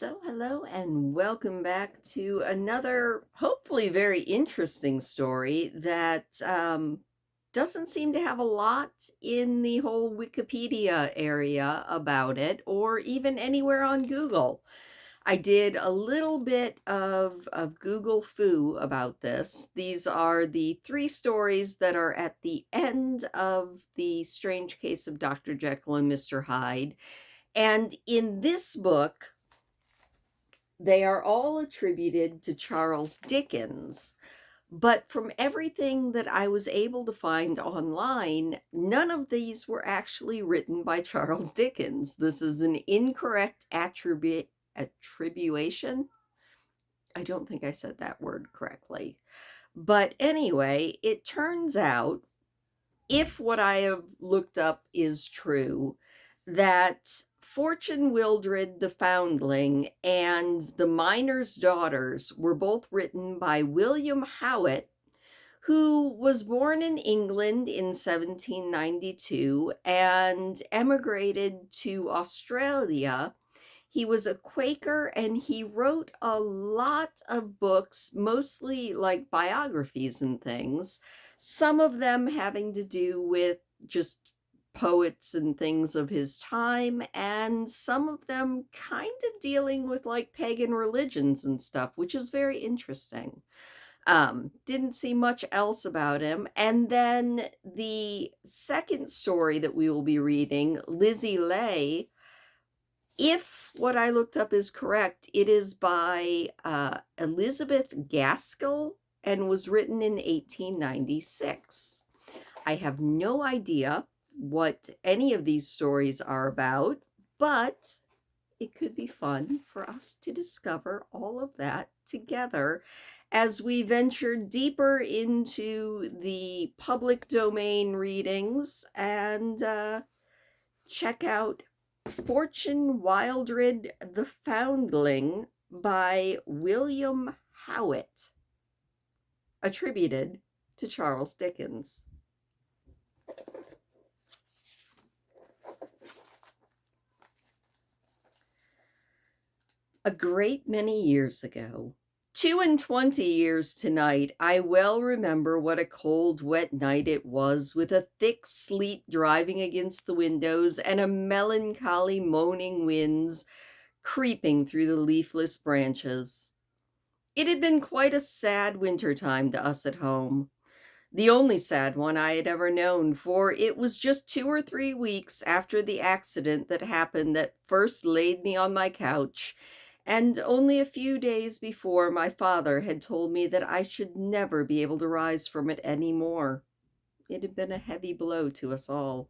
So, hello and welcome back to another hopefully very interesting story that doesn't seem to have a lot in the whole Wikipedia area about it or even anywhere on Google. I did a little bit of Google foo about this. These are the three stories that are at the end of the Strange Case of Dr. Jekyll and Mr. Hyde. And in this book, they are all attributed to Charles Dickens. But from everything that I was able to find online, none of these were actually written by Charles Dickens. This is an incorrect attribution. I don't think I said that word correctly. But anyway, it turns out, if what I have looked up is true, that Wildred the Foundling and The Miner's Daughters were both written by William Howitt, who was born in England in 1792 and emigrated to Australia. He was a Quaker and he wrote a lot of books, mostly like biographies and things, some of them having to do with just poets and things of his time, and some of them kind of dealing with like pagan religions and stuff, which is very interesting. Didn't see much else about him. And then the second story that we will be reading, Lizzie Lay, if what I looked up is correct, it is by Elizabeth Gaskell and was written in 1896. I have no idea what any of these stories are about, but it could be fun for us to discover all of that together as we venture deeper into the public domain readings and check out Wildred the Foundling by William Howitt, attributed to Charles Dickens. A great many years ago, 22 years tonight, I well remember what a cold, wet night it was, with a thick sleet driving against the windows and a melancholy moaning winds creeping through the leafless branches. It had been quite a sad winter time to us at home, the only sad one I had ever known, for it was just 2 or 3 weeks after the accident that happened that first laid me on my couch, and only a few days before my father had told me that I should never be able to rise from it any more. It had been a heavy blow to us all.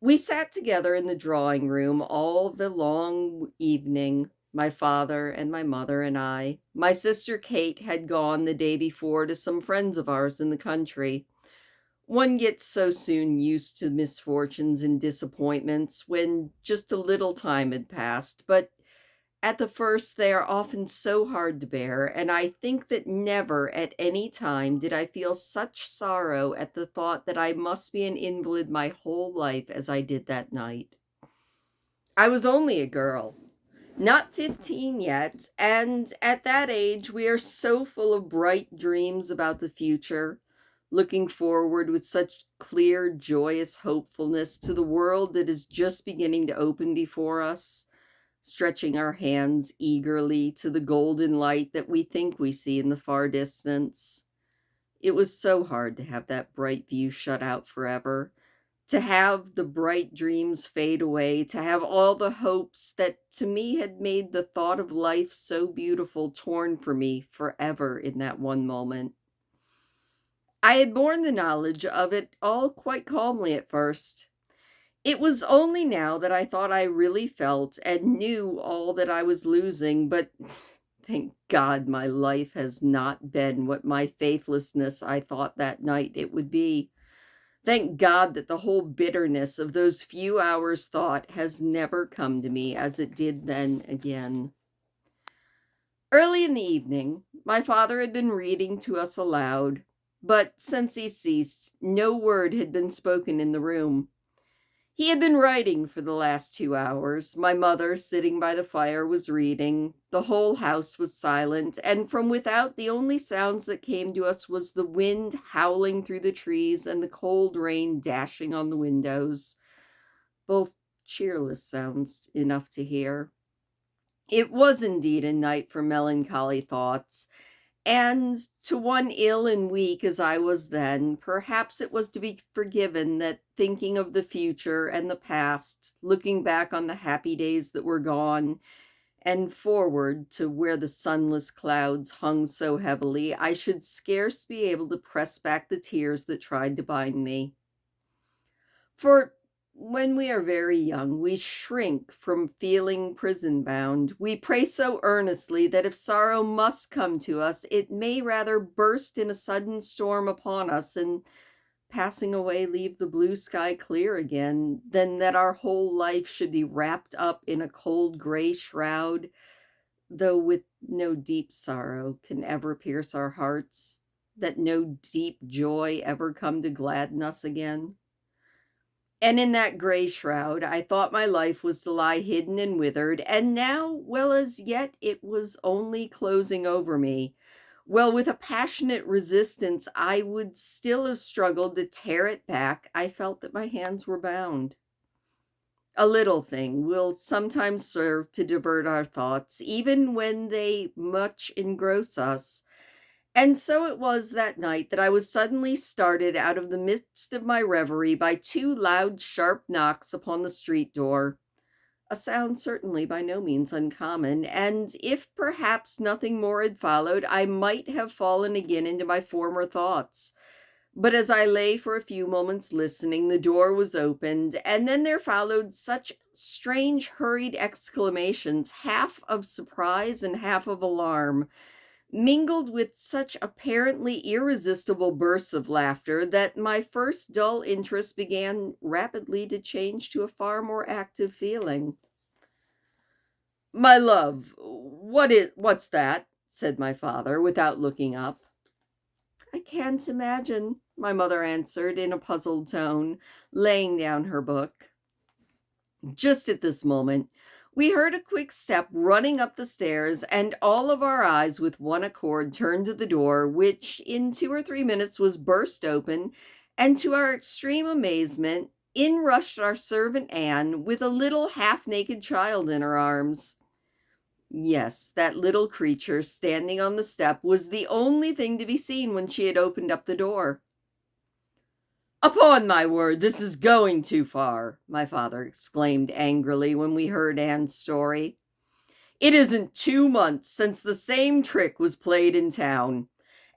We sat together in the drawing room all the long evening, my father and my mother and I. My sister Kate had gone the day before to some friends of ours in the country. One gets so soon used to misfortunes and disappointments when just a little time had passed, but at the first they are often so hard to bear, and I think that never at any time did I feel such sorrow at the thought that I must be an invalid my whole life as I did that night. I was only a girl, not 15 yet, and at that age we are so full of bright dreams about the future, looking forward with such clear, joyous hopefulness to the world that is just beginning to open before us, stretching our hands eagerly to the golden light that we think we see in the far distance. It was so hard to have that bright view shut out forever, to have the bright dreams fade away, to have all the hopes that to me had made the thought of life so beautiful torn from me forever in that one moment. I had borne the knowledge of it all quite calmly at first. It was only now that I thought I really felt and knew all that I was losing, but thank God my life has not been what my faithlessness I thought that night it would be. Thank God that the whole bitterness of those few hours' thought has never come to me as it did then again. Early in the evening, my father had been reading to us aloud, but since he ceased, no word had been spoken in the room. He had been writing for the last 2 hours. My mother, sitting by the fire, was reading. The whole house was silent, and from without the only sounds that came to us was the wind howling through the trees and the cold rain dashing on the windows, both cheerless sounds enough to hear. It was indeed a night for melancholy thoughts, and to one ill and weak as I was then, perhaps it was to be forgiven that thinking of the future and the past, looking back on the happy days that were gone, and forward to where the sunless clouds hung so heavily, I should scarce be able to press back the tears that tried to bind me. For when we are very young, we shrink from feeling prison bound. We pray so earnestly that if sorrow must come to us, it may rather burst in a sudden storm upon us and passing away leave the blue sky clear again, than that our whole life should be wrapped up in a cold gray shroud, though with no deep sorrow can ever pierce our hearts, that no deep joy ever come to gladden us again. And in that gray shroud, I thought my life was to lie hidden and withered, and now, well, as yet it was only closing over me. Well, with a passionate resistance, I would still have struggled to tear it back. I felt that my hands were bound. A little thing will sometimes serve to divert our thoughts, even when they much engross us. And so it was that night that I was suddenly started out of the midst of my reverie by two loud, sharp knocks upon the street door, a sound certainly by no means uncommon, and if perhaps nothing more had followed, I might have fallen again into my former thoughts. But as I lay for a few moments listening, the door was opened, and then there followed such strange, hurried exclamations, half of surprise and half of alarm, mingled with such apparently irresistible bursts of laughter, that my first dull interest began rapidly to change to a far more active feeling. "My love, what's that?" said my father, without looking up. "I can't imagine," my mother answered in a puzzled tone, laying down her book. Just at this moment, we heard a quick step running up the stairs, and all of our eyes with one accord turned to the door, which in 2 or 3 minutes was burst open, and to our extreme amazement, in rushed our servant Anne with a little half-naked child in her arms. Yes, that little creature standing on the step was the only thing to be seen when she had opened up the door. "Upon my word, this is going too far," my father exclaimed angrily when we heard Anne's story. "It isn't 2 months since the same trick was played in town.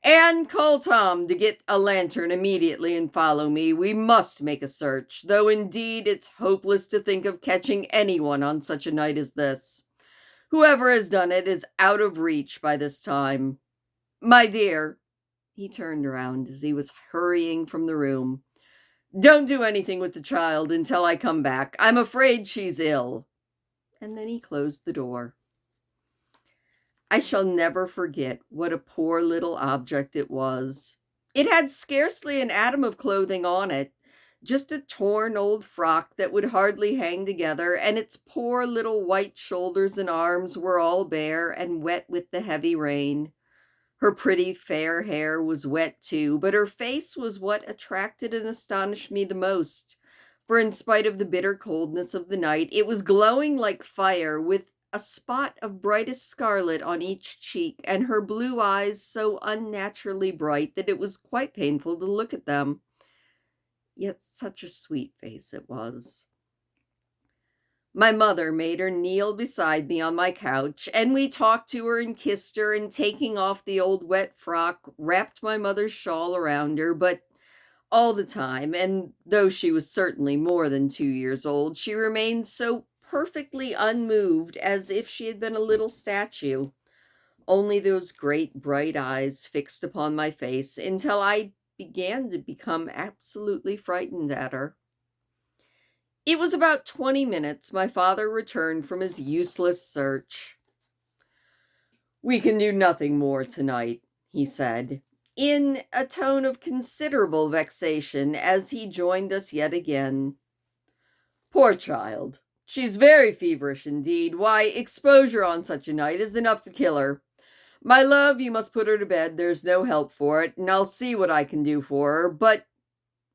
Anne, call Tom to get a lantern immediately and follow me. We must make a search, though indeed it's hopeless to think of catching anyone on such a night as this. Whoever has done it is out of reach by this time. My dear," he turned around as he was hurrying from the room, "don't do anything with the child until I come back. I'm afraid she's ill." And then he closed the door. I shall never forget what a poor little object it was. It had scarcely an atom of clothing on it, just a torn old frock that would hardly hang together, and its poor little white shoulders and arms were all bare and wet with the heavy rain. Her pretty fair hair was wet too, but her face was what attracted and astonished me the most, for in spite of the bitter coldness of the night, it was glowing like fire, with a spot of brightest scarlet on each cheek, and her blue eyes so unnaturally bright that it was quite painful to look at them. Yet such a sweet face it was. My mother made her kneel beside me on my couch, and we talked to her and kissed her, and taking off the old wet frock, wrapped my mother's shawl around her, but all the time, and though she was certainly more than 2 years old, she remained so perfectly unmoved as if she had been a little statue, only those great bright eyes fixed upon my face, until I began to become absolutely frightened at her. It was about 20 minutes my father returned from his useless search. "We can do nothing more tonight," he said, in a tone of considerable vexation, as he joined us yet again. Poor child. She's very feverish indeed. Why, exposure on such a night is enough to kill her. My love, you must put her to bed. There's no help for it, and I'll see what I can do for her. But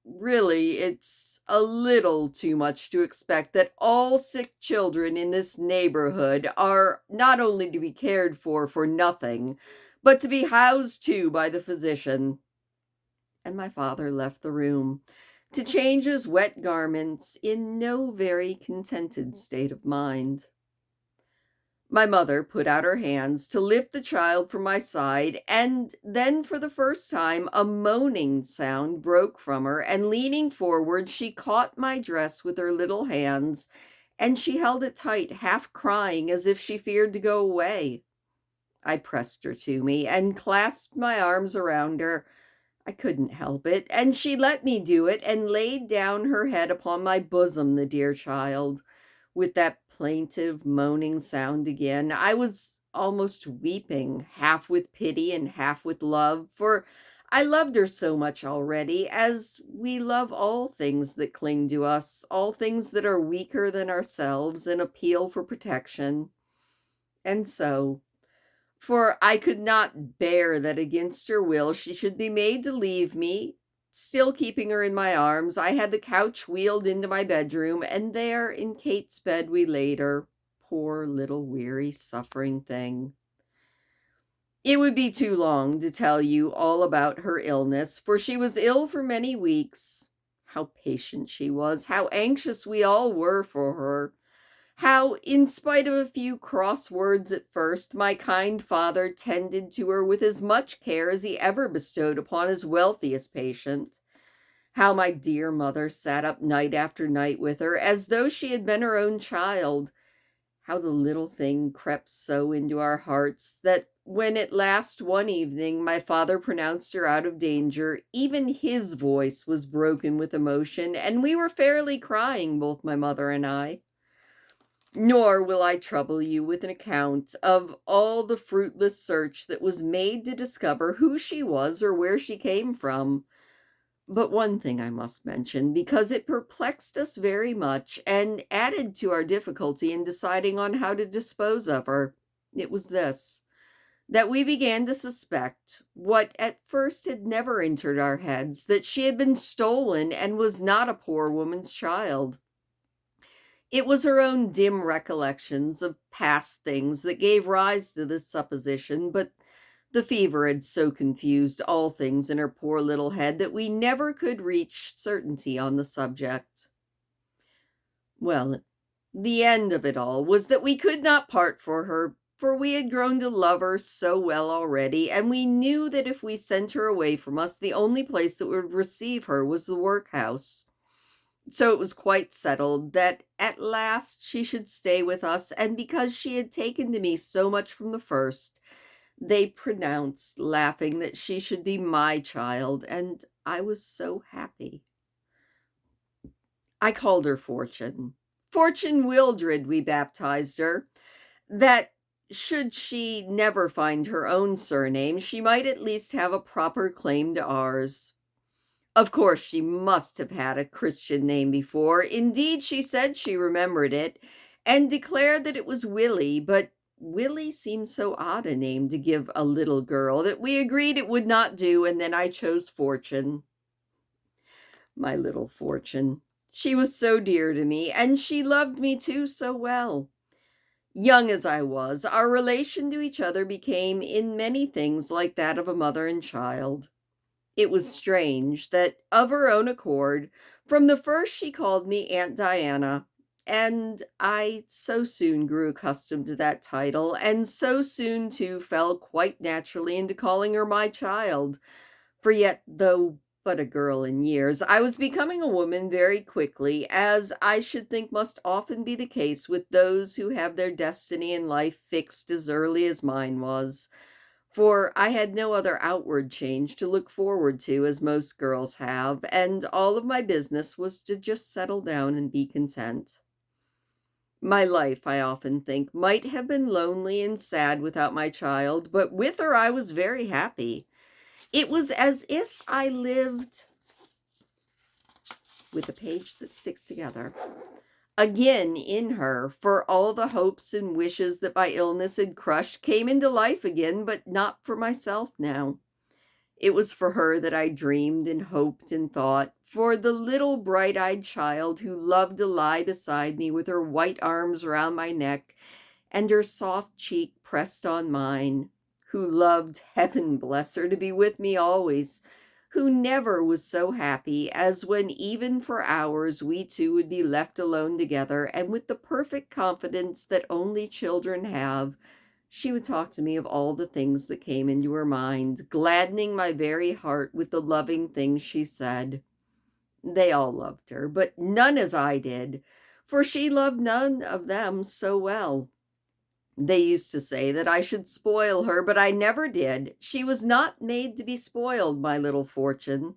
really, it's a little too much to expect that all sick children in this neighborhood are not only to be cared for nothing, but to be housed too by the physician. And my father left the room to change his wet garments in no very contented state of mind. My mother put out her hands to lift the child from my side, and then for the first time a moaning sound broke from her, and leaning forward, she caught my dress with her little hands, and she held it tight, half crying as if she feared to go away. I pressed her to me and clasped my arms around her. I couldn't help it, and she let me do it, and laid down her head upon my bosom, the dear child, with that plaintive moaning sound again. I was almost weeping, half with pity and half with love, for I loved her so much already, as we love all things that cling to us, all things that are weaker than ourselves and appeal for protection. And so, for I could not bear that against her will she should be made to leave me, still keeping her in my arms, I had the couch wheeled into my bedroom, and there in Kate's bed we laid her, poor little weary, suffering thing. It would be too long to tell you all about her illness, for she was ill for many weeks. How patient she was, how anxious we all were for her. How, in spite of a few cross words at first, my kind father tended to her with as much care as he ever bestowed upon his wealthiest patient. How my dear mother sat up night after night with her, as though she had been her own child. How the little thing crept so into our hearts that when at last one evening my father pronounced her out of danger, even his voice was broken with emotion, and we were fairly crying, both my mother and I. Nor will I trouble you with an account of all the fruitless search that was made to discover who she was or where she came from. But one thing I must mention, because it perplexed us very much and added to our difficulty in deciding on how to dispose of her. It was this, that we began to suspect, what at first had never entered our heads, that she had been stolen and was not a poor woman's child. It was her own dim recollections of past things that gave rise to this supposition, but the fever had so confused all things in her poor little head that we never could reach certainty on the subject. Well, the end of it all was that we could not part for her, for we had grown to love her so well already, and we knew that if we sent her away from us, the only place that would receive her was the workhouse. So it was quite settled that at last she should stay with us, and because she had taken to me so much from the first, they pronounced, laughing, that she should be my child, and I was so happy. I called her Fortune. Fortune Wildred, we baptized her, that should she never find her own surname, she might at least have a proper claim to ours. Of course, she must have had a Christian name before. Indeed, she said she remembered it, and declared that it was Willie, but Willie seemed so odd a name to give a little girl that we agreed it would not do, and then I chose Fortune. My little Fortune. She was so dear to me, and she loved me too so well. Young as I was, our relation to each other became in many things like that of a mother and child. It was strange that, of her own accord, from the first she called me Aunt Diana, and I so soon grew accustomed to that title, and so soon, too, fell quite naturally into calling her my child, for yet, though but a girl in years, I was becoming a woman very quickly, as I should think must often be the case with those who have their destiny in life fixed as early as mine was. For I had no other outward change to look forward to, as most girls have, and all of my business was to just settle down and be content. My life, I often think, might have been lonely and sad without my child, but with her I was very happy. It was as if I lived, with a page that sticks together, again in her, for all the hopes and wishes that my illness had crushed came into life again, but not for myself now. It was for her that I dreamed and hoped and thought, for the little bright-eyed child who loved to lie beside me with her white arms round my neck and her soft cheek pressed on mine, who loved, heaven bless her, to be with me always, who never was so happy as when even for hours we two would be left alone together, and with the perfect confidence that only children have, she would talk to me of all the things that came into her mind, gladdening my very heart with the loving things she said. They all loved her, but none as I did, for she loved none of them so well. They used to say that I should spoil her, but I never did. She was not made to be spoiled, my little Fortune,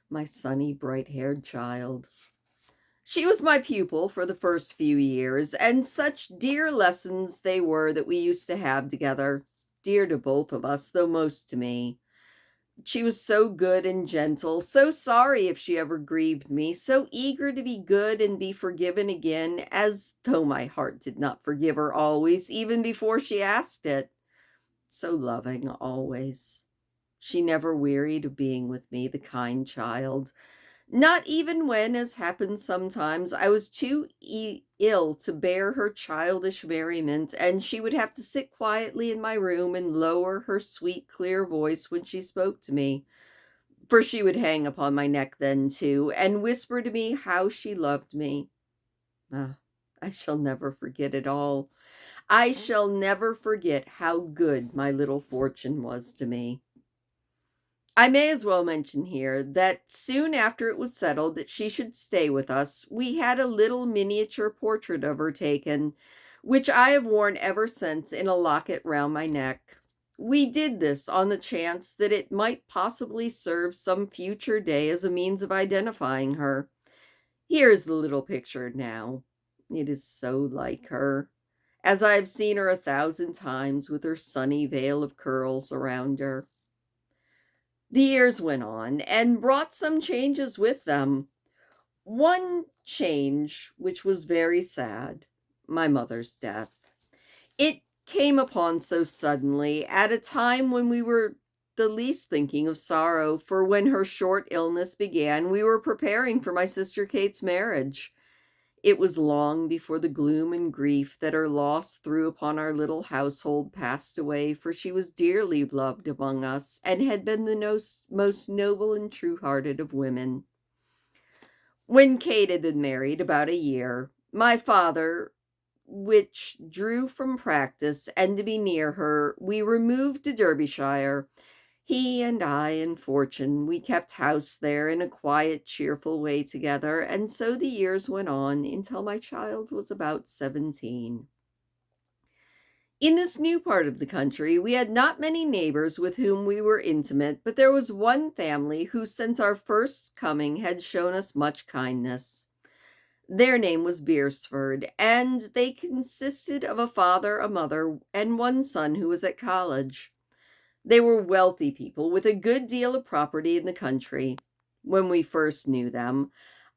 my sunny, bright-haired child. She was my pupil for the first few years, and such dear lessons they were that we used to have together, dear to both of us, though most to me. She was so good and gentle, so sorry if she ever grieved me, so eager to be good and be forgiven again, as though my heart did not forgive her always, even before she asked it. So loving always. She never wearied of being with me, the kind child. Not even when, as happens sometimes, I was too ill to bear her childish merriment, and she would have to sit quietly in my room and lower her sweet, clear voice when she spoke to me. For she would hang upon my neck then, too, and whisper to me how she loved me. Ah, I shall never forget it all. I shall never forget how good my little Fortune was to me. I may as well mention here that soon after it was settled that she should stay with us, we had a little miniature portrait of her taken, which I have worn ever since in a locket round my neck. We did this on the chance that it might possibly serve some future day as a means of identifying her. Here is the little picture now. It is so like her, as I have seen her 1,000 times with her sunny veil of curls around her. The years went on and brought some changes with them. One change, which was very sad, my mother's death. It came upon so suddenly at a time when we were the least thinking of sorrow, for when her short illness began, we were preparing for my sister Kate's marriage. It was long before the gloom and grief that her loss threw upon our little household passed away, for she was dearly loved among us, and had been the most noble and true-hearted of women. When Kate had been married about a year, my father, which drew from practice, and to be near her, we removed to Derbyshire. He and I and Fortune, we kept house there in a quiet, cheerful way together, and so the years went on until my child was about 17. In this new part of the country, we had not many neighbors with whom we were intimate, but there was one family who, since our first coming, had shown us much kindness. Their name was Beresford, and they consisted of a father, a mother, and one son who was at college. They were wealthy people with a good deal of property in the country. When we first knew them,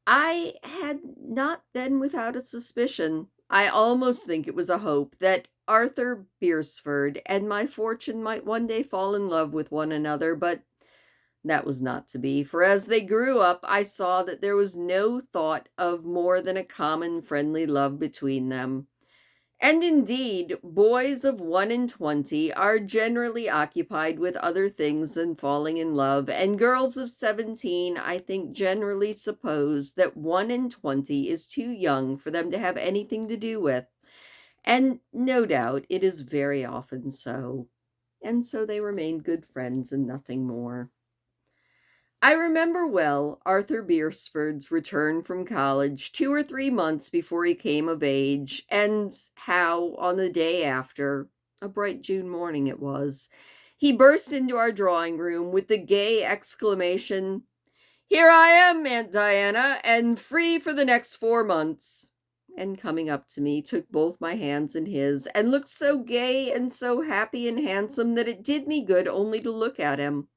I had not been without a suspicion, I almost think it was a hope, that Arthur Beresford and my Fortune might one day fall in love with one another, but that was not to be, for as they grew up, I saw that there was no thought of more than a common friendly love between them. And indeed, boys of 21 are generally occupied with other things than falling in love, and girls of 17, I think, generally suppose that 21 is too young for them to have anything to do with. And no doubt it is very often so. And so they remained good friends and nothing more. I remember well Arthur Beresford's return from college 2 or 3 months before he came of age, and how, on the day after, a bright June morning it was, he burst into our drawing room with the gay exclamation, "Here I am, Aunt Diana, and free for the next 4 months," and coming up to me, took both my hands in his, and looked so gay and so happy and handsome that it did me good only to look at him.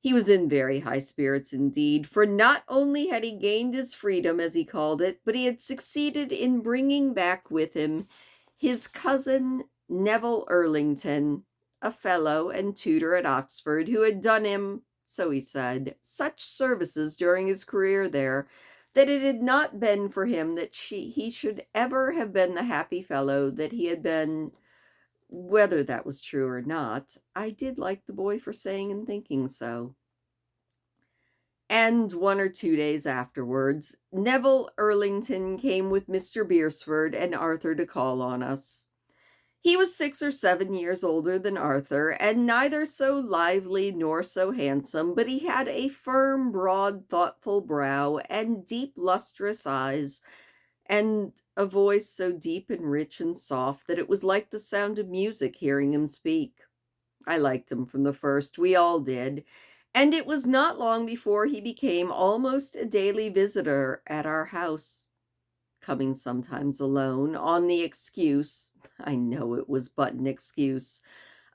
He was in very high spirits indeed, for not only had he gained his freedom, as he called it, but he had succeeded in bringing back with him his cousin Neville Erlington, a fellow and tutor at Oxford, who had done him, so he said, such services during his career there, that it had not been for him that he should ever have been the happy fellow that he had been. Whether that was true or not, I did like the boy for saying and thinking so. And 1 or 2 days afterwards, Neville Erlington came with Mr. Beresford and Arthur to call on us. He was 6 or 7 years older than Arthur, and neither so lively nor so handsome, but he had a firm, broad, thoughtful brow, and deep, lustrous eyes, and a voice so deep and rich and soft that it was like the sound of music hearing him speak. I liked him from the first, we all did, and it was not long before he became almost a daily visitor at our house, coming sometimes alone, on the excuse, I know it was but an excuse,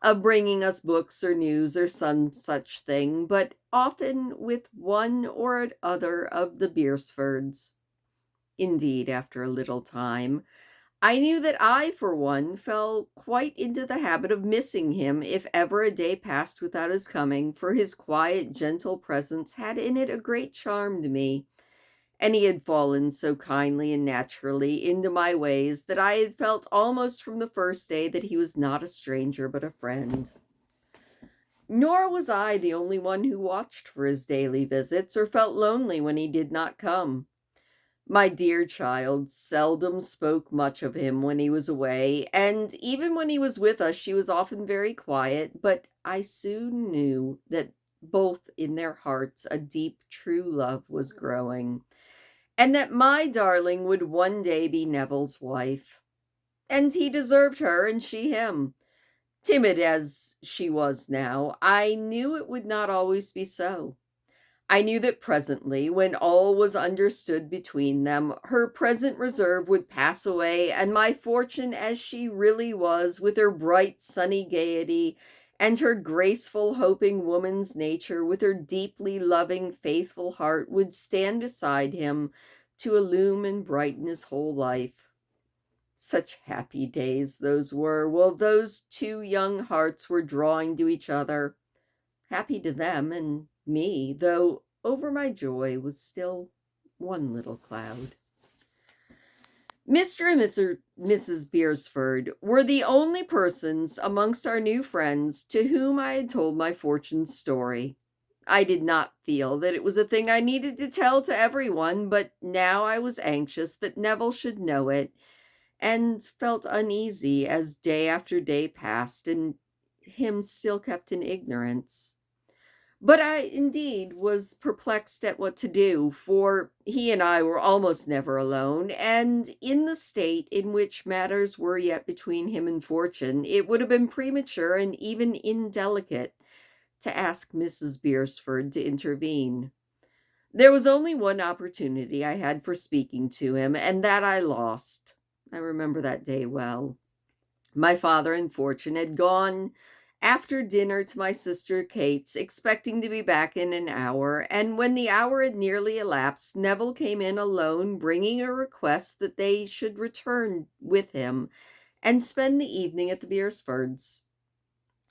of bringing us books or news or some such thing, but often with one or other of the Beresfords. Indeed, after a little time, I knew that I, for one, fell quite into the habit of missing him if ever a day passed without his coming, for his quiet, gentle presence had in it a great charm to me, and he had fallen so kindly and naturally into my ways that I had felt almost from the first day that he was not a stranger but a friend. Nor was I the only one who watched for his daily visits or felt lonely when he did not come. My dear child seldom spoke much of him when he was away, and even when he was with us she was often very quiet, but I soon knew that both in their hearts a deep, true love was growing, and that my darling would one day be Neville's wife. And he deserved her, and she him. Timid as she was now, I knew it would not always be so. I knew that presently, when all was understood between them, her present reserve would pass away, and my Fortune, as she really was, with her bright, sunny gaiety, and her graceful, hoping woman's nature, with her deeply loving, faithful heart, would stand beside him to illumine and brighten his whole life. Such happy days those were, while those two young hearts were drawing to each other. Happy to them and me, though over my joy was still one little cloud. Mr. and Mrs. Beresford were the only persons amongst our new friends to whom I had told my Fortune's story. I did not feel that it was a thing I needed to tell to everyone, but now I was anxious that Neville should know it, and felt uneasy as day after day passed and him still kept in ignorance. But I indeed was perplexed at what to do, for he and I were almost never alone, and in the state in which matters were yet between him and Fortune, it would have been premature and even indelicate to ask Mrs. Beresford to intervene. There was only one opportunity I had for speaking to him, and that I lost. I remember that day well. My father and Fortune had gone after dinner to my sister Kate's, expecting to be back in an hour, and when the hour had nearly elapsed, Neville came in alone, bringing a request that they should return with him and spend the evening at the Beresfords.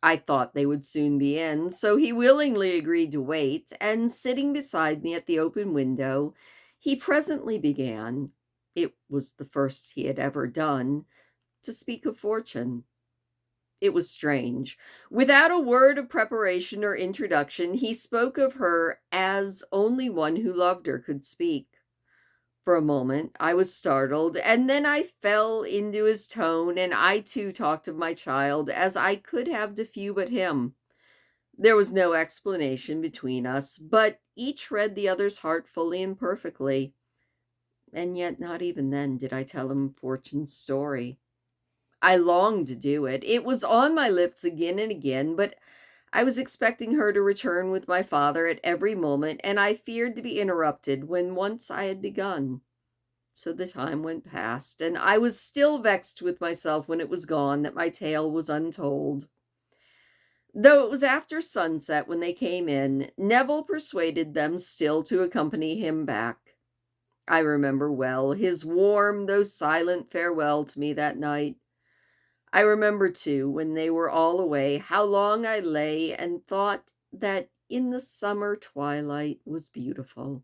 I thought they would soon be in, so he willingly agreed to wait, and sitting beside me at the open window, he presently began, it was the first he had ever done, to speak of Fortune. It was strange. Without a word of preparation or introduction, he spoke of her as only one who loved her could speak. For a moment, I was startled, and then I fell into his tone, and I too talked of my child as I could have to few but him. There was no explanation between us, but each read the other's heart fully and perfectly. And yet not even then did I tell him Fortune's story. I longed to do it. It was on my lips again and again, but I was expecting her to return with my father at every moment, and I feared to be interrupted when once I had begun. So the time went past, and I was still vexed with myself when it was gone that my tale was untold. Though it was after sunset when they came in, Neville persuaded them still to accompany him back. I remember well his warm though silent farewell to me that night. I remember, too, when they were all away, how long I lay and thought that in the summer twilight was beautiful.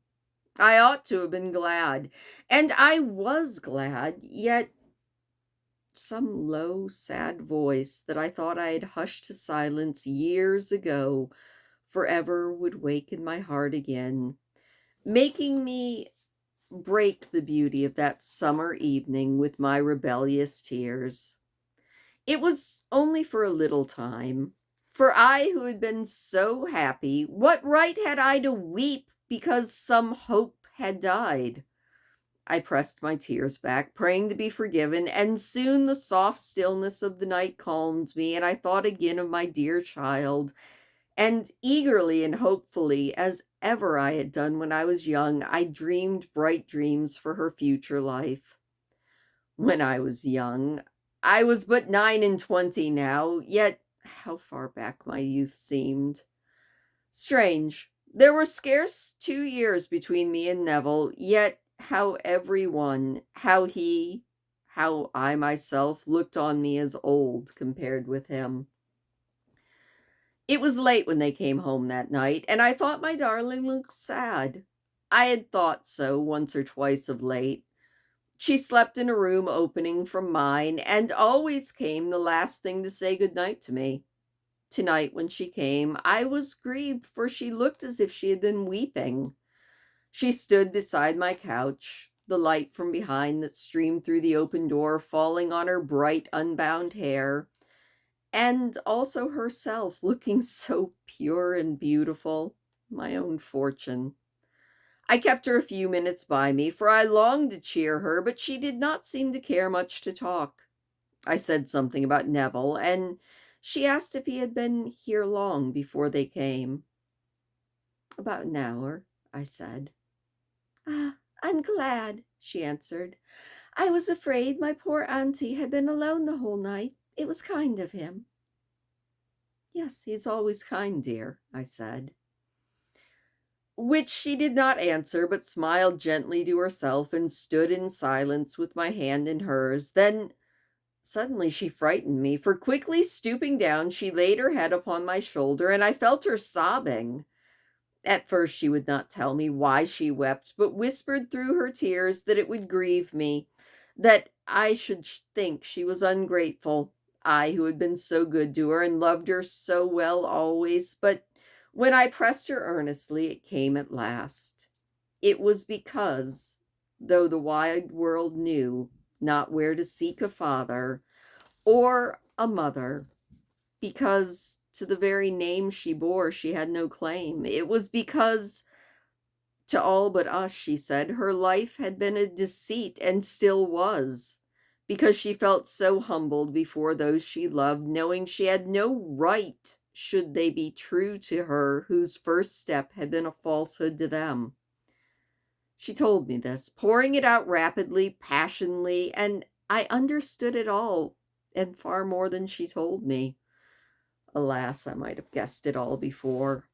I ought to have been glad, and I was glad, yet some low, sad voice that I thought I had hushed to silence years ago forever would wake in my heart again, making me break the beauty of that summer evening with my rebellious tears. It was only for a little time. For I, who had been so happy, what right had I to weep because some hope had died? I pressed my tears back, praying to be forgiven, and soon the soft stillness of the night calmed me, and I thought again of my dear child, and eagerly and hopefully, as ever I had done when I was young, I dreamed bright dreams for her future life. When I was young, I was but 29 now, yet how far back my youth seemed. Strange, there were scarce 2 years between me and Neville, yet how every one, how he, how I myself looked on me as old compared with him. It was late when they came home that night, and I thought my darling looked sad. I had thought so once or twice of late. She slept in a room opening from mine, and always came the last thing to say good night to me. Tonight, when she came, I was grieved, for she looked as if she had been weeping. She stood beside my couch, the light from behind that streamed through the open door falling on her bright, unbound hair, and also herself looking so pure and beautiful, my own fortune. I kept her a few minutes by me, for I longed to cheer her, but she did not seem to care much to talk. I said something about Neville, and she asked if he had been here long before they came. About an hour, I said. Ah, I'm glad, she answered. I was afraid my poor auntie had been alone the whole night. It was kind of him. Yes, he's always kind, dear, I said. Which she did not answer, but smiled gently to herself and stood in silence with my hand in hers. Then suddenly she frightened me, for quickly stooping down, she laid her head upon my shoulder, and I felt her sobbing. At first she would not tell me why she wept, but whispered through her tears that it would grieve me, that I should think she was ungrateful, I who had been so good to her and loved her so well always. But when I pressed her earnestly, it came at last. It was because, though the wide world knew not where to seek a father or a mother, because to the very name she bore she had no claim. It was because to all but us, she said, her life had been a deceit and still was, because she felt so humbled before those she loved, knowing she had no right, should they be true to her, whose first step had been a falsehood to them. She told me this, pouring it out rapidly, passionately, and I understood it all, and far more than she told me. Alas, I might have guessed it all before.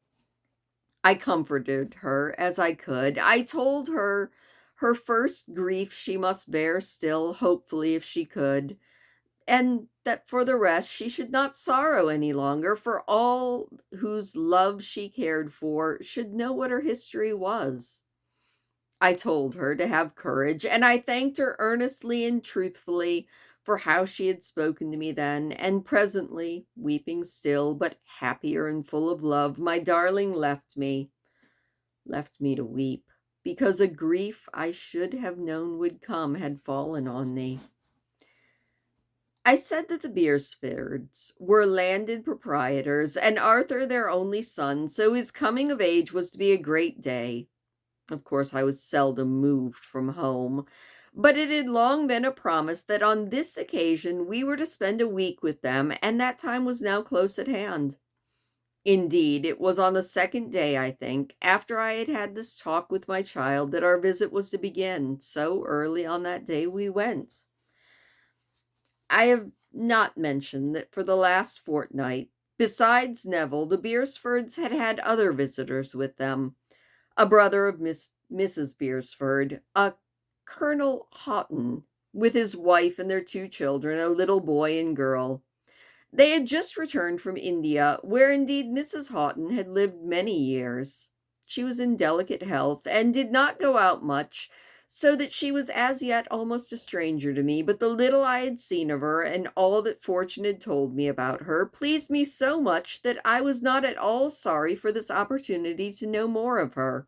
I comforted her as I could. I told her her first grief she must bear still, hopefully, if she could, and that for the rest she should not sorrow any longer, for all whose love she cared for should know what her history was. I told her to have courage, and I thanked her earnestly and truthfully for how she had spoken to me then, and presently, weeping still, but happier and full of love, my darling left me to weep, because a grief I should have known would come had fallen on me. I said that the Beresfords were landed proprietors, and Arthur their only son, so his coming of age was to be a great day. Of course, I was seldom moved from home, but it had long been a promise that on this occasion we were to spend a week with them, and that time was now close at hand. Indeed, it was on the second day, I think, after I had had this talk with my child, that our visit was to begin. So early on that day we went. I have not mentioned that for the last fortnight Besides Neville, the Beresfords had had other visitors with them. A brother of Mrs. Beresford, a Colonel Houghton, with his wife and their two children, a little boy and girl. They had just returned from India, where indeed Mrs. Houghton had lived many years. She was in delicate health and did not go out much, so that she was as yet almost a stranger to me, but the little I had seen of her and all that fortune had told me about her pleased me so much that I was not at all sorry for this opportunity to know more of her.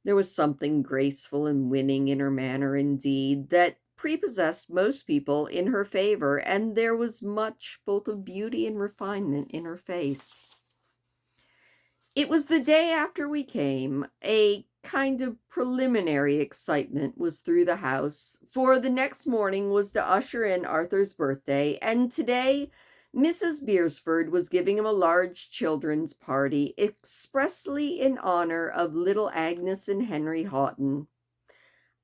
There was something graceful and winning in her manner, indeed, that prepossessed most people in her favor, and there was much both of beauty and refinement in her face. It was the day after we came. A kind of preliminary excitement was through the house, for the next morning was to usher in Arthur's birthday, and today Mrs. Beresford was giving him a large children's party expressly in honor of little Agnes and Henry Houghton.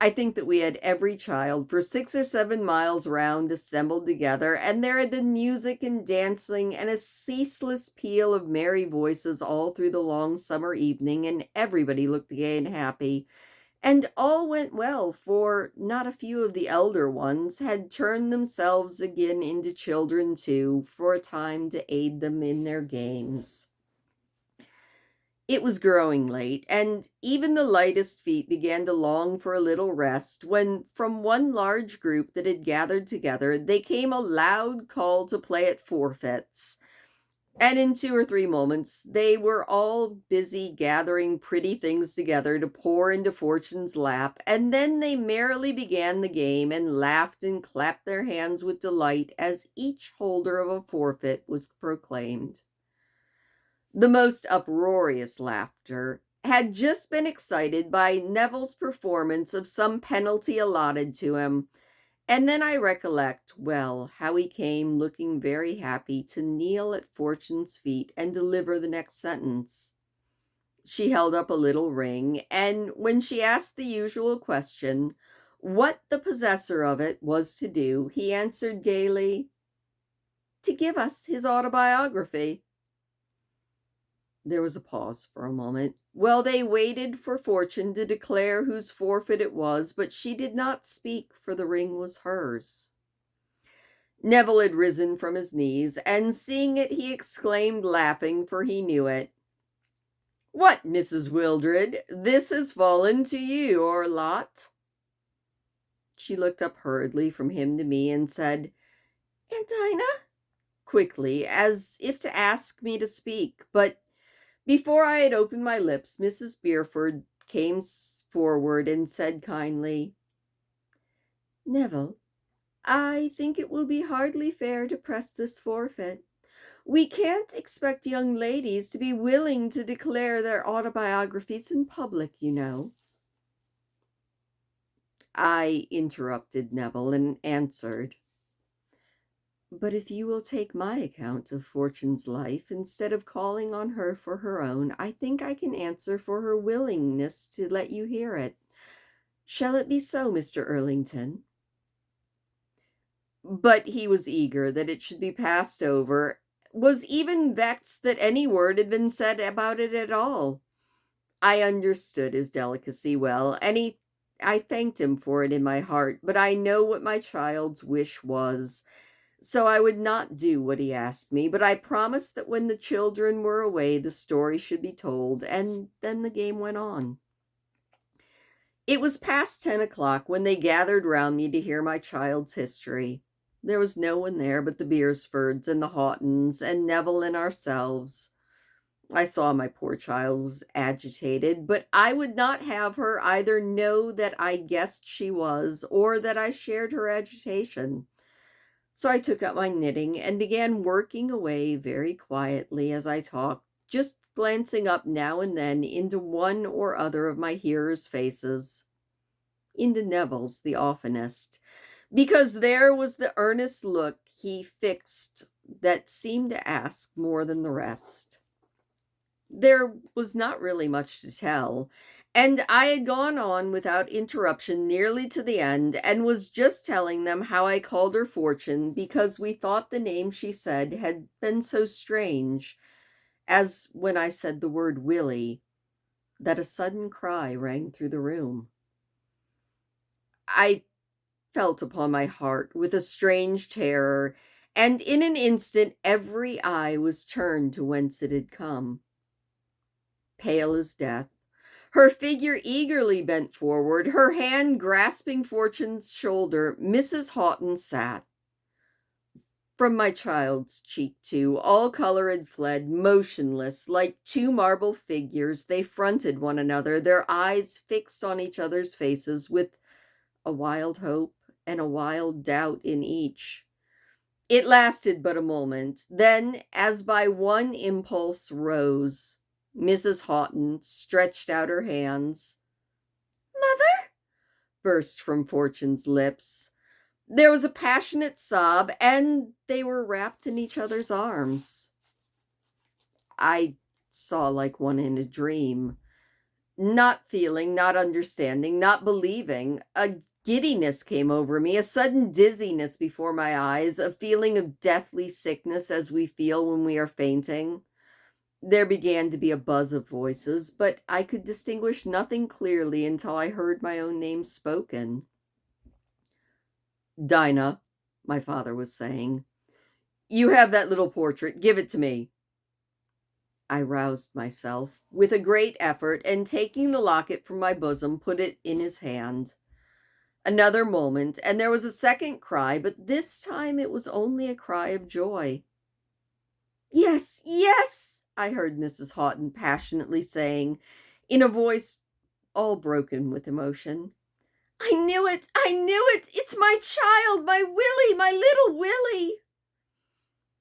I think that we had every child for 6 or 7 miles round assembled together, and there had been music and dancing and a ceaseless peal of merry voices all through the long summer evening, and everybody looked gay and happy. And all went well, for not a few of the elder ones had turned themselves again into children too, for a time to aid them in their games. It was growing late, and even the lightest feet began to long for a little rest, when from one large group that had gathered together, they came a loud call to play at forfeits. And in 2 or 3 moments, they were all busy gathering pretty things together to pour into Fortune's lap, and then they merrily began the game and laughed and clapped their hands with delight as each holder of a forfeit was proclaimed. The most uproarious laughter had just been excited by Neville's performance of some penalty allotted to him, and then I recollect, well, how he came looking very happy to kneel at Fortune's feet and deliver the next sentence. She held up a little ring, and when she asked the usual question, what the possessor of it was to do, he answered gaily, "To give us his autobiography." There was a pause for a moment. Well, they waited for Fortune to declare whose forfeit it was, but she did not speak, for the ring was hers. Neville had risen from his knees, and seeing it, he exclaimed, laughing, for he knew it, "What, Mrs. Wildred, this has fallen to your lot?" She looked up hurriedly from him to me and said, "Aunt Dinah?" quickly, as if to ask me to speak, but before I had opened my lips, Mrs. Beresford came forward and said kindly, "Neville, I think it will be hardly fair to press this forfeit. We can't expect young ladies to be willing to declare their autobiographies in public, you know." I interrupted Neville and answered, "But if you will take my account of Fortune's life instead of calling on her for her own, I think I can answer for her willingness to let you hear it. Shall it be so, Mr. Erlington?" But he was eager that it should be passed over, was even vexed that any word had been said about it at all. I understood his delicacy well, and I thanked him for it in my heart, but I know what my child's wish was. So I would not do what he asked me, but I promised that when the children were away, the story should be told, and then the game went on. It was past 10 o'clock when they gathered round me to hear my child's history. There was no one there but the Beresfords and the Houghtons and Neville and ourselves. I saw my poor child was agitated, but I would not have her either know that I guessed she was, or that I shared her agitation. So I took up my knitting and began working away very quietly as I talked, just glancing up now and then into one or other of my hearers' faces. Into Neville's the oftenest, because there was the earnest look he fixed that seemed to ask more than the rest. There was not really much to tell, And I had gone on without interruption nearly to the end, and was just telling them how I called her Fortune because we thought the name she said had been so strange, as when I said the word Willie, that a sudden cry rang through the room. I felt upon my heart with a strange terror, and in an instant every eye was turned to whence it had come. Pale as death, her figure eagerly bent forward, her hand grasping Fortune's shoulder, Mrs. Houghton sat. From my child's cheek, too, all color had fled. Motionless, like two marble figures, they fronted one another, their eyes fixed on each other's faces, with a wild hope and a wild doubt in each. It lasted but a moment. Then, as by one impulse, rose. Mrs. Houghton stretched out her hands. "Mother?" burst from Fortune's lips. There was a passionate sob, and they were wrapped in each other's arms. I saw like one in a dream. Not feeling, not understanding, not believing, a giddiness came over me, a sudden dizziness before my eyes, a feeling of deathly sickness as we feel when we are fainting. There began to be a buzz of voices, but I could distinguish nothing clearly until I heard my own name spoken. "Dinah," my father was saying, "you have that little portrait. Give it to me." I roused myself with a great effort, and taking the locket from my bosom, put it in his hand. Another moment, and there was a second cry, but this time it was only a cry of joy. "Yes, yes," I heard Mrs. Houghton passionately saying, in a voice all broken with emotion. "I knew it! I knew it! It's my child, my Willie, my little Willie!"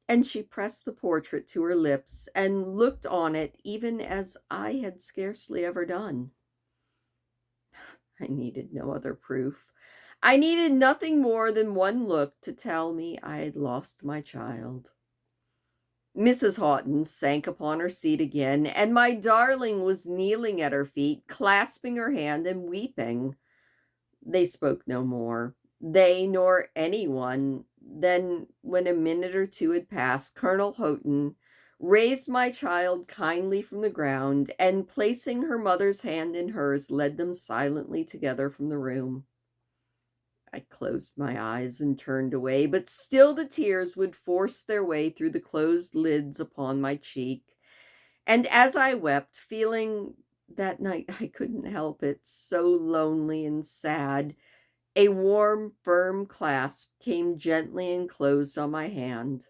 And she pressed the portrait to her lips and looked on it even as I had scarcely ever done. I needed no other proof. I needed nothing more than one look to tell me I had lost my child. Mrs. Houghton sank upon her seat again, and my darling was kneeling at her feet, clasping her hand and weeping. They spoke no more, they nor anyone. Then, when a minute or two had passed, Colonel Houghton raised my child kindly from the ground, and placing her mother's hand in hers, led them silently together from the room. I closed my eyes and turned away, but still the tears would force their way through the closed lids upon my cheek. And as I wept, feeling that night I couldn't help it, so lonely and sad, a warm, firm clasp came gently and closed on my hand.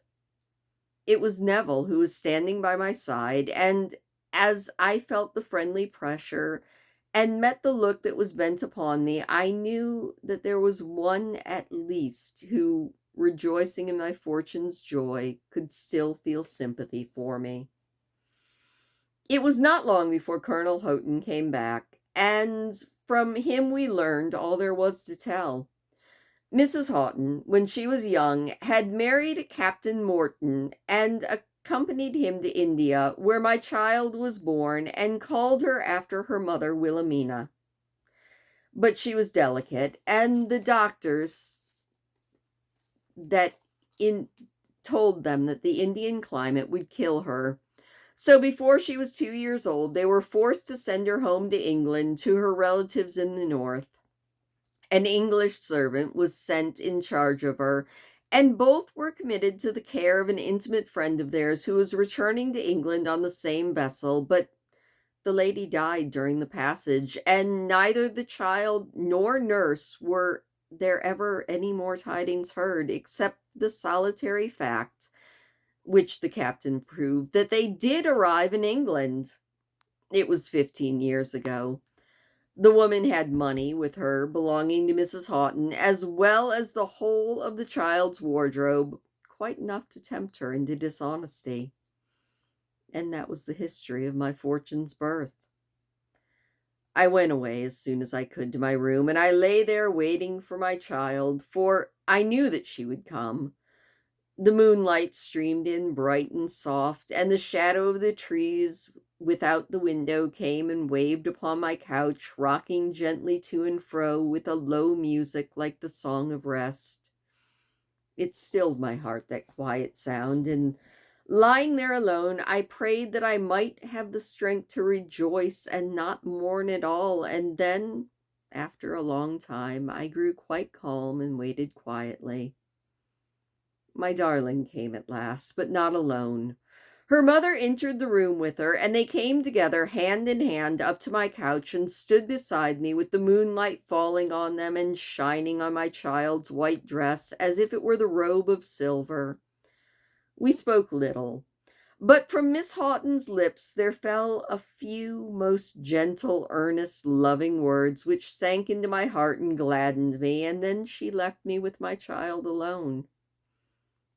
It was Neville, who was standing by my side, and as I felt the friendly pressure and met the look that was bent upon me, I knew that there was one at least who, rejoicing in my Fortune's joy, could still feel sympathy for me. It was not long before Colonel Houghton came back, and from him we learned all there was to tell. Mrs. Houghton, when she was young, had married Captain Morton and accompanied him to India, where my child was born, and called her after her mother, Wilhelmina. But she was delicate, and the doctors told them that the Indian climate would kill her. So before she was 2 years old, they were forced to send her home to England to her relatives in the north. An English servant was sent in charge of her, and both were committed to the care of an intimate friend of theirs who was returning to England on the same vessel, but the lady died during the passage, and neither the child nor nurse were there ever any more tidings heard, except the solitary fact, which the captain proved, that they did arrive in England. It was 15 years ago. The woman had money with her belonging to Mrs. Houghton, as well as the whole of the child's wardrobe, quite enough to tempt her into dishonesty. And that was the history of my Fortune's birth. I went away as soon as I could to my room, and I lay there waiting for my child, for I knew that she would come. The moonlight streamed in bright and soft, and the shadow of the trees without the window came and waved upon my couch, rocking gently to and fro with a low music like the song of rest. It stilled my heart, that quiet sound, and lying there alone, I prayed that I might have the strength to rejoice and not mourn at all. And then, after a long time, I grew quite calm and waited quietly. My darling came at last, but not alone. Her mother entered the room with her, and they came together, hand in hand, up to my couch and stood beside me with the moonlight falling on them and shining on my child's white dress as if it were the robe of silver. We spoke little, but from Miss Houghton's lips there fell a few most gentle, earnest, loving words which sank into my heart and gladdened me, and then she left me with my child alone.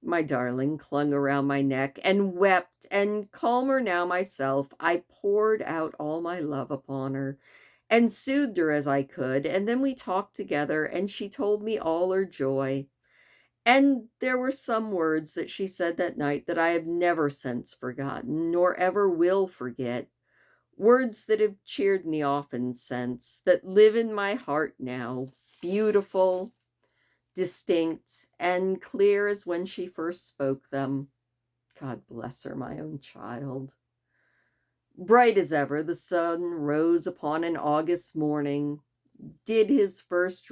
My darling clung around my neck and wept, and calmer now myself, I poured out all my love upon her and soothed her as I could, and then we talked together, and she told me all her joy. And there were some words that she said that night that I have never since forgotten, nor ever will forget. Words that have cheered me often since, that live in my heart now, beautiful, distinct, and clear as when she first spoke them. God bless her, my own child. Bright as ever, the sun rose upon an August morning, did his first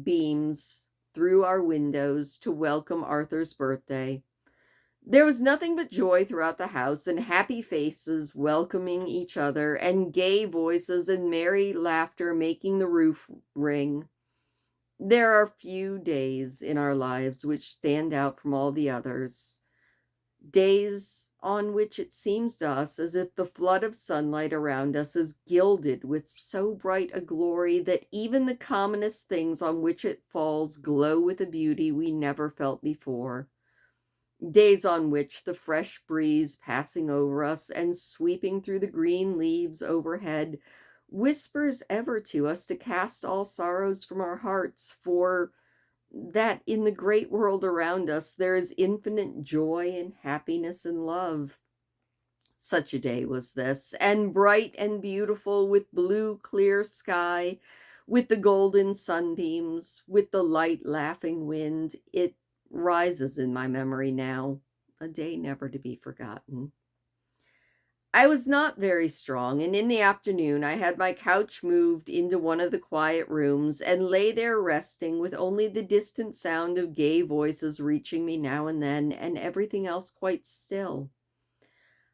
beams through our windows to welcome Arthur's birthday. There was nothing but joy throughout the house, and happy faces welcoming each other, and gay voices and merry laughter making the roof ring. There are few days in our lives which stand out from all the others, days on which it seems to us as if the flood of sunlight around us is gilded with so bright a glory that even the commonest things on which it falls glow with a beauty we never felt before. Days on which the fresh breeze passing over us and sweeping through the green leaves overhead whispers ever to us to cast all sorrows from our hearts, for that in the great world around us there is infinite joy and happiness and love. Such a day was this, and bright and beautiful, with blue clear sky, with the golden sunbeams, with the light laughing wind. It rises in my memory now, a day never to be forgotten. I was not very strong, and in the afternoon I had my couch moved into one of the quiet rooms and lay there resting, with only the distant sound of gay voices reaching me now and then, and everything else quite still.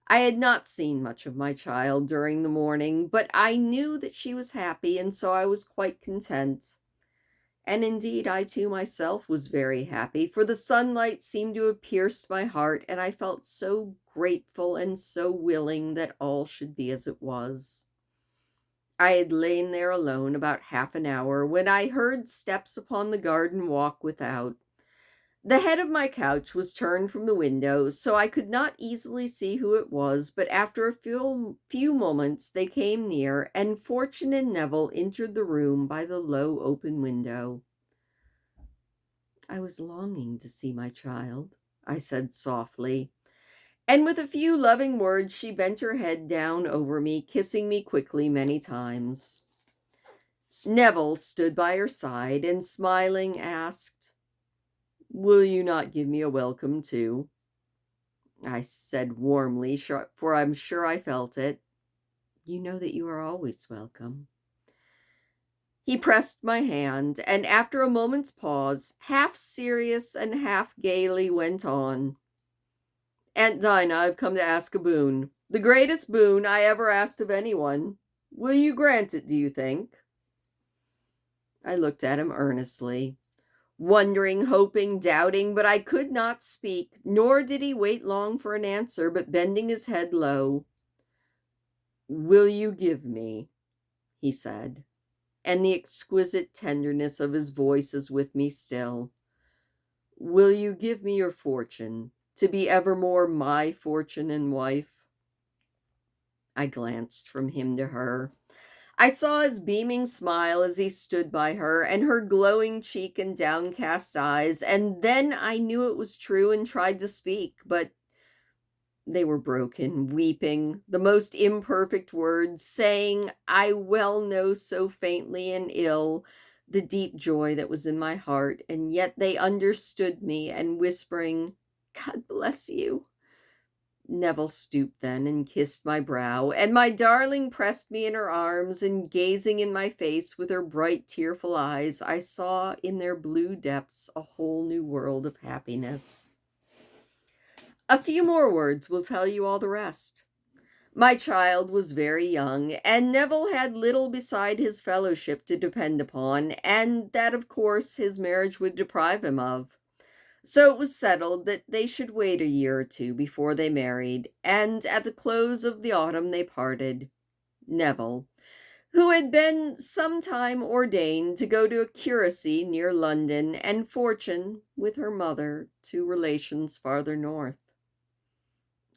I had not seen much of my child during the morning, but I knew that she was happy, and so I was quite content. And indeed, I too myself was very happy, for the sunlight seemed to have pierced my heart, and I felt so grateful and so willing that all should be as it was. I had lain there alone about half an hour when I heard steps upon the garden walk without. The head of my couch was turned from the window, so I could not easily see who it was, but after a few moments they came near, and Fortune and Neville entered the room by the low open window. I was longing to see my child, I said softly, and with a few loving words she bent her head down over me, kissing me quickly many times. Neville stood by her side and, smiling, asked, "Will you not give me a welcome too?" I said warmly, for I'm sure I felt it, "You know that you are always welcome." He pressed my hand, and after a moment's pause, half serious and half gaily, went on. "Aunt Dinah, I've come to ask a boon. The greatest boon I ever asked of anyone. Will you grant it, do you think?" I looked at him earnestly, wondering, hoping, doubting, but I could not speak, nor did he wait long for an answer, but bending his head low, "Will you give me," he said, and the exquisite tenderness of his voice is with me still, "will you give me your fortune, to be evermore my fortune and wife?" I glanced from him to her. I saw his beaming smile as he stood by her, and her glowing cheek and downcast eyes, and then I knew it was true and tried to speak, but They were broken, weeping, the most imperfect words, saying, I well know so faintly and ill the deep joy that was in my heart, and yet they understood me, and whispering, God bless you. Neville stooped then and kissed my brow, and my darling pressed me in her arms, and gazing in my face with her bright, tearful eyes, I saw in their blue depths a whole new world of happiness. A few more words will tell you all the rest. My child was very young, and Neville had little beside his fellowship to depend upon, and that, of course, his marriage would deprive him of. So it was settled that they should wait a year or two before they married, and at the close of the autumn they parted. Neville, who had been some time ordained to go to a curacy near London, and Fortune, with her mother, to relations farther north.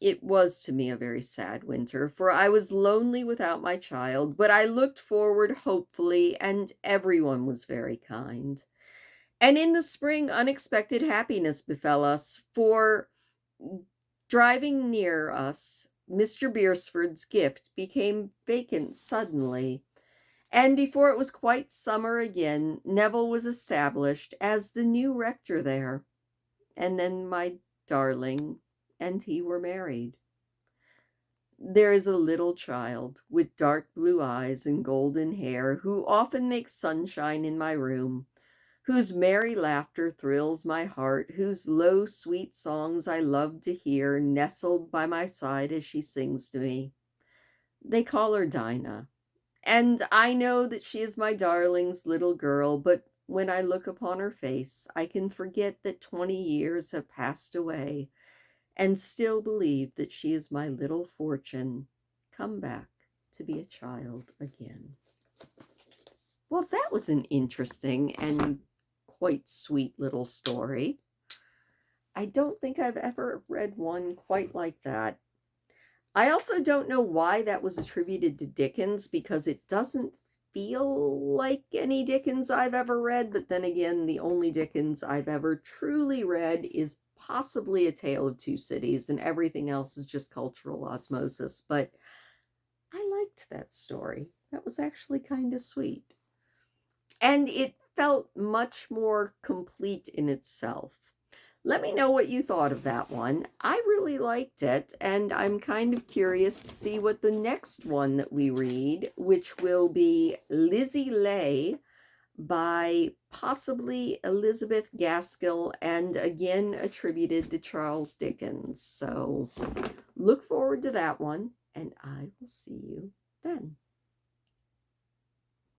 It was to me a very sad winter, for I was lonely without my child, but I looked forward hopefully, and everyone was very kind. And in the spring, unexpected happiness befell us, for driving near us, Mr. Beresford's gift became vacant suddenly, and before it was quite summer again, Neville was established as the new rector there, and then my darling and he were married. There is a little child with dark blue eyes and golden hair who often makes sunshine in my room, whose merry laughter thrills my heart, whose low, sweet songs I love to hear, nestled by my side as she sings to me. They call her Dinah, and I know that she is my darling's little girl, but when I look upon her face, I can forget that 20 years have passed away, and still believe that she is my little Fortune, come back to be a child again. Well, that was an interesting and quite sweet little story. I don't think I've ever read one quite like that. I also don't know why that was attributed to Dickens, because it doesn't feel like any Dickens I've ever read, but then again, the only Dickens I've ever truly read is possibly A Tale of Two Cities, and everything else is just cultural osmosis. But I liked that story. That was actually kind of sweet. And it felt much more complete in itself. Let me know what you thought of that one. I really liked it, and I'm kind of curious to see what the next one that we read, which will be Lizzie Lay by possibly Elizabeth Gaskell, and again attributed to Charles Dickens. So look forward to that one, and I will see you then.